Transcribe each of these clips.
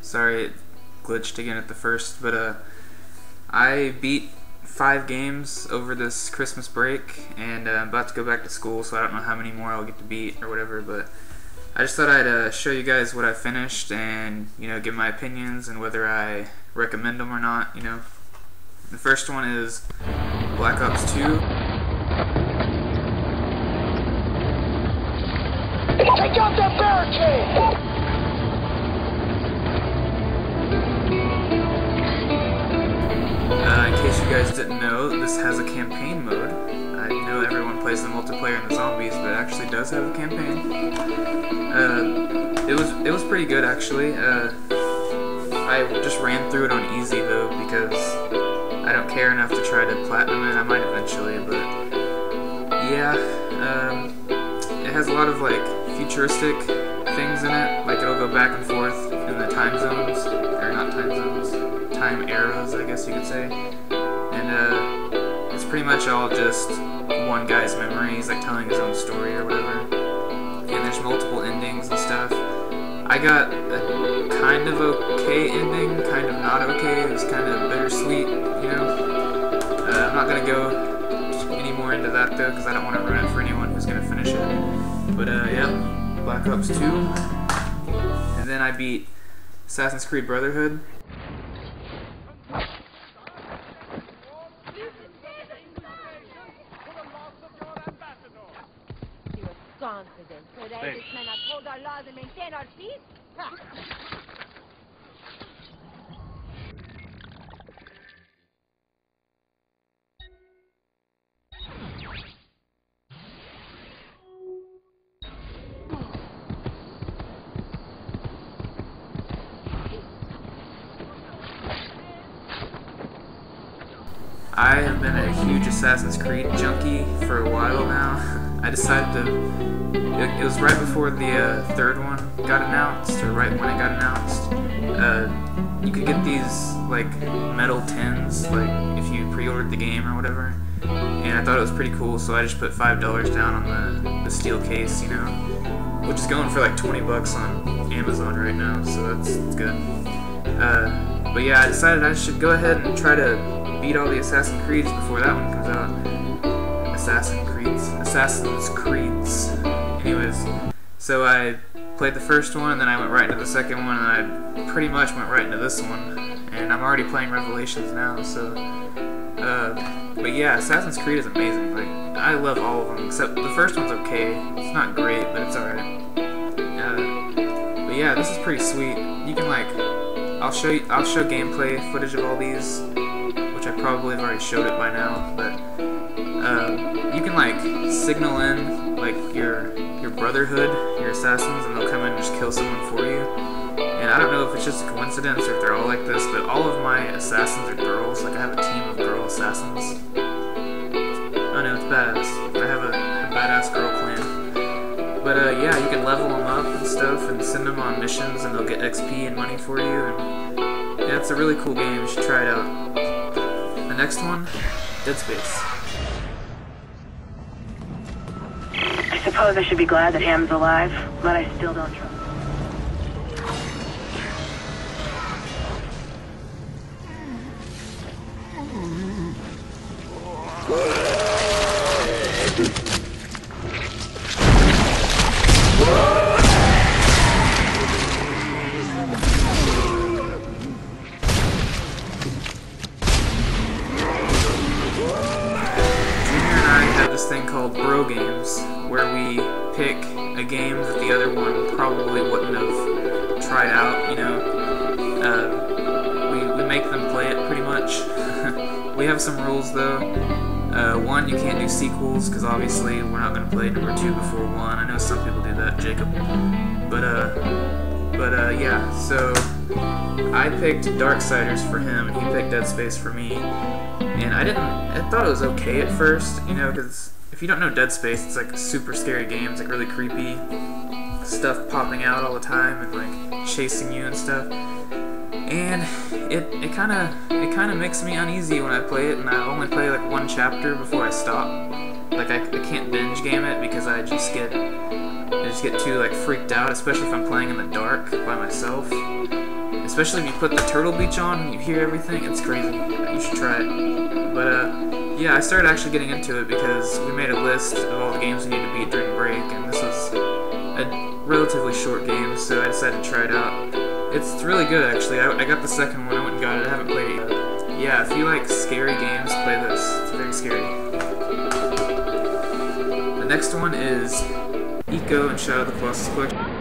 Sorry it glitched again at the first, but I beat 5 games over this Christmas break, and I'm about to go back to school, so I don't know how many more I'll get to beat or whatever, but I just thought I'd show you guys what I finished and, give my opinions and whether I recommend them or not, The first one is Black Ops 2. Take out that barricade! In case you guys didn't know, this has a campaign mode. I know everyone plays the multiplayer and the zombies, but it actually does have a campaign. It was pretty good actually. I just ran through it on easy though because I don't care enough to try to platinum it. I might eventually, but yeah, it has a lot of like futuristic things in it. Like it'll go back and forth in the time zones, or not time zones, time eras, I guess you could say. And it's pretty much all just one guy's memories, like telling his own story or whatever. And there's multiple endings and stuff. I got a kind of okay ending, kind of not okay. It was kind of bittersweet, I'm not gonna go any more into that though, because I don't want to ruin it for anyone who's gonna finish it. But yeah, Black Ops 2, and then I beat Assassin's Creed Brotherhood. Confident. Could Englishmen uphold our laws and maintain our peace? I have been a huge Assassin's Creed junkie for a while now. I decided to, it was right before the third one got announced, or right when it got announced. You could get these like metal tins, like if you pre-ordered the game or whatever, and I thought it was pretty cool, so I just put $5 down on the steel case, which is going for like 20 bucks on Amazon right now, so that's good. But yeah, I decided I should go ahead and try to beat all the Assassin's Creeds before that one comes out. Assassin's Creeds. Anyways, so I played the first one, and then I went right into the second one, and I pretty much went right into this one. And I'm already playing Revelations now, so. But yeah, Assassin's Creed is amazing. Like, I love all of them, except the first one's okay. It's not great, but it's alright. But yeah, this is pretty sweet. You can like, I'll show gameplay footage of all these, which I probably have already showed it by now, but you can like signal in like your Brotherhood, your assassins, and they'll come in and just kill someone for you. And I don't know if it's just a coincidence or if they're all like this, but all of my assassins are girls. Like I have a team of girl assassins. Oh no, it's badass. I have a badass girl clan. But yeah, you can level them up and stuff and send them on missions, and they'll get XP and money for you. And yeah, it's a really cool game. You should try it out. The next one, Dead Space. I suppose I should be glad that Ham's alive, but I still don't trust him. This thing called bro games, where we pick a game that the other one probably wouldn't have tried out, we make them play it pretty much. We have some rules though. One, you can't do sequels, because obviously we're not going to play number 2 before 1. I know some people do that, Jacob. But yeah, so I picked Darksiders for him, and he picked Dead Space for me. And I thought it was okay at first, because if you don't know Dead Space, it's like a super scary game. It's like really creepy, stuff popping out all the time and like chasing you and stuff. And it kind of makes me uneasy when I play it, and I only play like one chapter before I stop. Like I can't binge game it because I just get too like freaked out, especially if I'm playing in the dark by myself. Especially if you put the turtle beach on and you hear everything, it's crazy. You should try it. But yeah, I started actually getting into it because we made a list of all the games we need to beat during break, and this was a relatively short game, so I decided to try it out. It's really good, actually. I got the second one, I went and got it, I haven't played it yet. Yeah, if you like scary games, play this. It's very scary. The next one is Eco and Shadow of the Colossus Collection.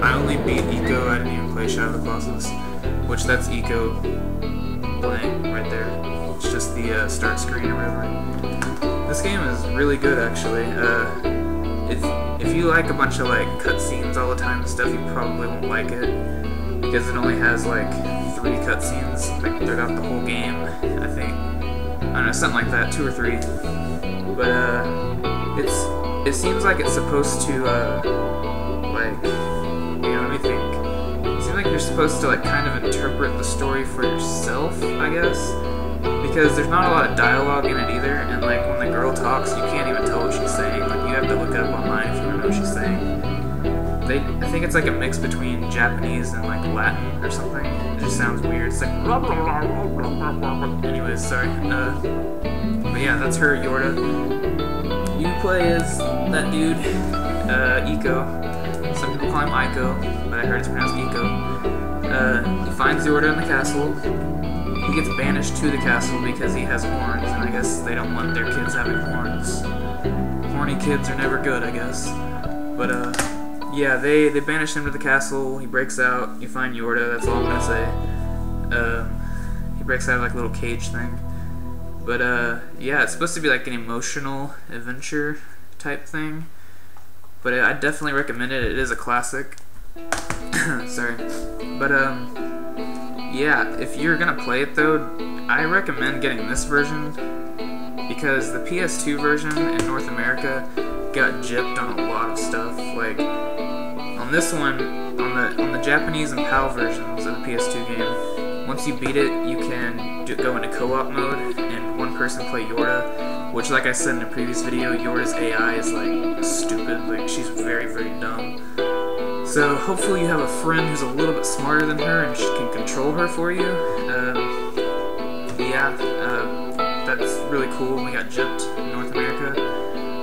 I only beat Eco, I didn't even play Shadow of the Colossus, which that's Eco playing right there. It's just the start screen or whatever. This game is really good, actually. If you like a bunch of like cutscenes all the time and stuff, you probably won't like it, because it only has like 3 cutscenes like throughout the whole game, I think. I don't know, something like that, 2 or 3. But it seems like it's supposed to like, you know, let me think. It seems like you're supposed to like kind of interpret the story for yourself, I guess, because there's not a lot of dialogue in it either, and like when the girl talks, you can't even tell what she's saying. Like you have to look it up online if you want to know what she's saying. I think it's like a mix between Japanese and like Latin or something. It just sounds weird. It's like anyways, sorry. But yeah, that's her, Yorda. You play as that dude, Eco. Some people call him Ico, but I heard it's pronounced Eco. He finds Yorda in the castle. He gets banished to the castle because he has horns, and I guess they don't want their kids having horns. Horny kids are never good, I guess. But yeah, they banish him to the castle. He breaks out. You find Yorda. That's all I'm gonna say. He breaks out of like a little cage thing. But yeah, it's supposed to be like an emotional adventure type thing. But I definitely recommend it. It is a classic. Sorry. But yeah, if you're gonna play it though, I recommend getting this version, because the PS2 version in North America got gypped on a lot of stuff. Like on this one, on the Japanese and PAL versions of the PS2 game, once you beat it, you can go into co-op mode and one person play Yorda, which, like I said in a previous video, Yorda's AI is like stupid. Like she's very, very dumb. So hopefully you have a friend who's a little bit smarter than her and she can control her for you. Yeah, that's really cool. We got gypped in North America.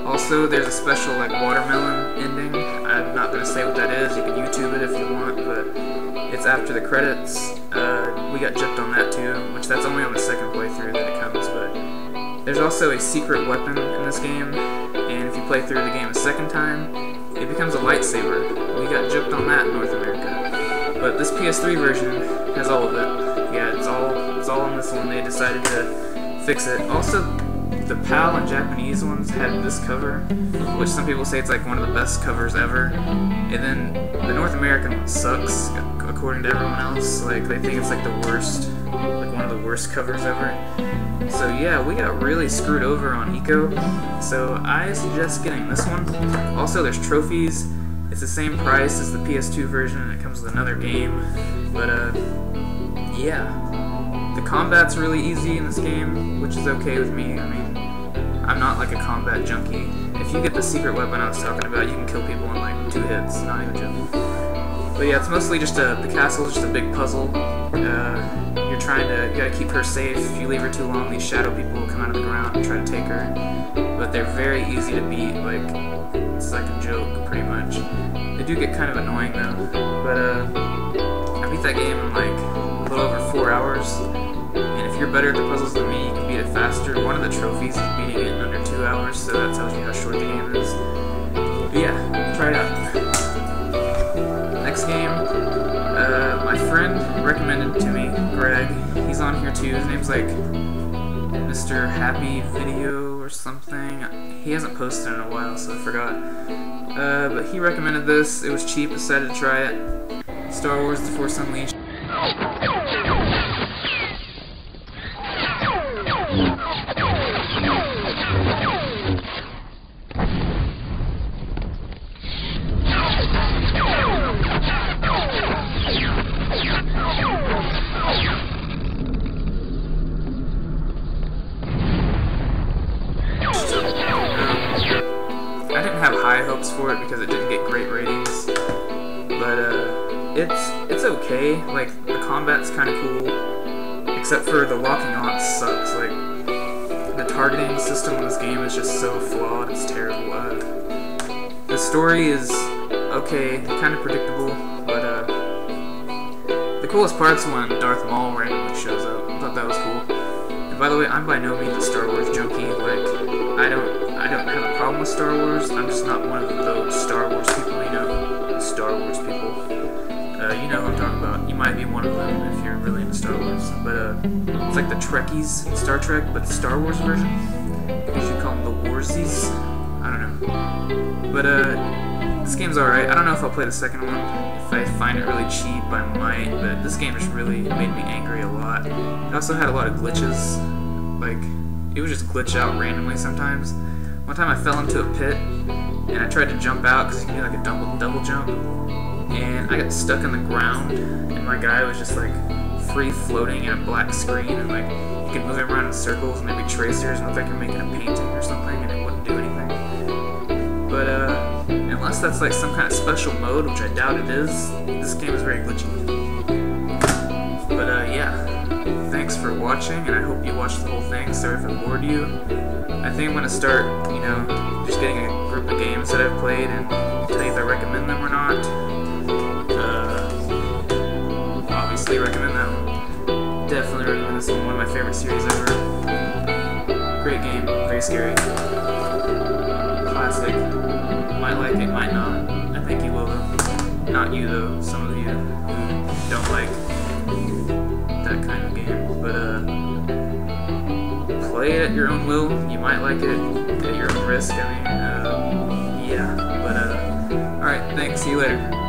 Also, there's a special like watermelon ending. I'm not gonna say what that is. You can YouTube it if you want, but it's after the credits. We got gypped on that too, which that's only on the second playthrough that it comes. But there's also a secret weapon in this game, and if you play through the game a second time, it becomes a lightsaber. We got gypped on that in North America. But this PS3 version has all of it. Yeah, it's all on this one. They decided to fix it. Also, the PAL and Japanese ones had this cover, which some people say it's like one of the best covers ever. And then the North American one sucks, according to everyone else. Like they think it's like the worst, like one of the worst covers ever. So yeah, we got really screwed over on Eco, so I suggest getting this one. Also, there's trophies. It's the same price as the PS2 version, and it comes with another game. But yeah, the combat's really easy in this game, which is okay with me. I mean, I'm not like a combat junkie. If you get the secret weapon I was talking about, you can kill people in like 2 hits, not even joking. But yeah, it's mostly just the castle is just a big puzzle. You gotta keep her safe. If you leave her too long, these shadow people will come out of the ground and try to take her. But they're very easy to beat. Like it's like a joke, pretty much. They do get kind of annoying though. But I beat that game in like a little over 4 hours. And if you're better at the puzzles than me, you can beat it faster. One of the trophies is beating it in under 2 hours, so that tells you how short the game is. But yeah, try it out. Next game. too. His name's like Mr. Happy Video or something. He hasn't posted in a while, so I forgot. But he recommended this. It was cheap. Decided to try it. Star Wars: The Force Unleashed. I didn't have high hopes for it because it didn't get great ratings, but it's okay. Like, the combat's kind of cool, except for the locking on sucks. Like, the targeting system in this game is just so flawed, it's terrible. The story is okay, kind of predictable, but the coolest part's when Darth Maul randomly shows up. I thought that was cool. And by the way, I'm by no means a Star Wars junkie. Like, I don't have a problem with Star Wars. I'm just not one of those Star Wars people, you know, the Star Wars people. You know who I'm talking about. You might be one of them if you're really into Star Wars. But it's like the Trekkies in Star Trek, but the Star Wars version. You should call them the Warsies. I don't know. But this game's alright. I don't know if I'll play the second one. If I find it really cheap, I might. But this game just really made me angry a lot. It also had a lot of glitches. Like, it would just glitch out randomly sometimes. One time I fell into a pit, and I tried to jump out because you can do like a double jump, and I got stuck in the ground, and my guy was just like free floating in a black screen, and like you could move him around in circles, and there'd be tracers, and it looked like you're making a painting or something, and it wouldn't do anything. But unless that's like some kind of special mode, which I doubt it is, this game is very glitchy. But yeah. Thanks for watching, and I hope you watched the whole thing. Sorry if I bored you. I think I'm going to start, you know, just getting a group of games that I've played and tell you if I recommend them or not. Obviously recommend that one. Definitely recommend this one. One of my favorite series ever. Great game. Very scary. Classic. Might like it, might not. I think you will, though. Not you, though. Some of you who don't like that kind of game. But play it at your own will. You might like it at your own risk. I mean, yeah. But alright, thanks. See you later.